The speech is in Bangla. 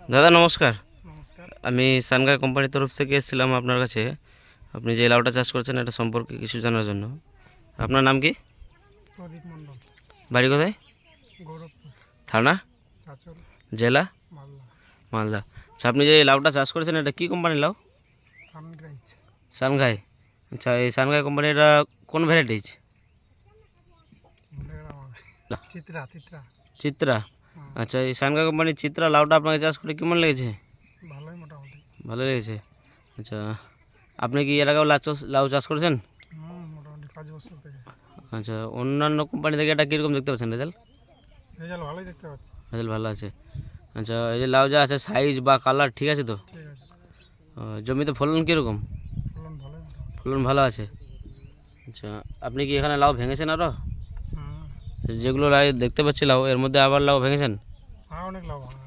দাদা নমস্কার। নমস্কার। আমি সানগাই কোম্পানির তরফ থেকে এসেছিলাম আপনার কাছে। আপনি যে লাউটা চাষ করছেন এটা সম্পর্কে কিছু জানার জন্য। আপনার নাম কি? প্রদীপ মণ্ডল। বাড়ি কোথায়? গৌরবপুর। থানা? চাচল। জেলা? মালদা। মালদা। আচ্ছা, আপনি যে লাউটা চাষ করেছেন এটা কী কোম্পানির লাউ? সানগ্রাইজ। সানগাই। আচ্ছা, এই সানগাই কোম্পানিটা কোন ভ্যারাইটিজ? চিত্রা চিত্রা। চিত্রা। আচ্ছা, এই সানগাই কোম্পানির চিত্রা লাউটা আপনাকে চাষ করে কেমন লেগেছে? ভালোই মোটামুটি। ভালো লেগেছে। আচ্ছা, আপনি কি এর আগেও লাউ চাষ করেছেন? মোটামুটি 5 বছর থেকে। আচ্ছা, অন্যান্য কোম্পানি থেকে এটা কীরকম দেখতে পাচ্ছেন রেজাল্ট? রেজাল্ট ভালোই দেখতে পাচ্ছি। রেজাল্ট ভালো আছে। আচ্ছা, এই যে লাউ যা আছে সাইজ বা কালার ঠিক আছে তো? ঠিক আছে। জমিতে ফলন কীরকম? ফলন ভালোই মোটামুটি। ফলন ভালো আছে। আচ্ছা, আপনি কি এখানে লাউ ভেঙেছেন আরও? হুম। যেগুলো লাউ দেখতে পাচ্ছি লাউ এর মধ্যে আবার লাউ ভেঙেছেন? অনেক লাভ হয়।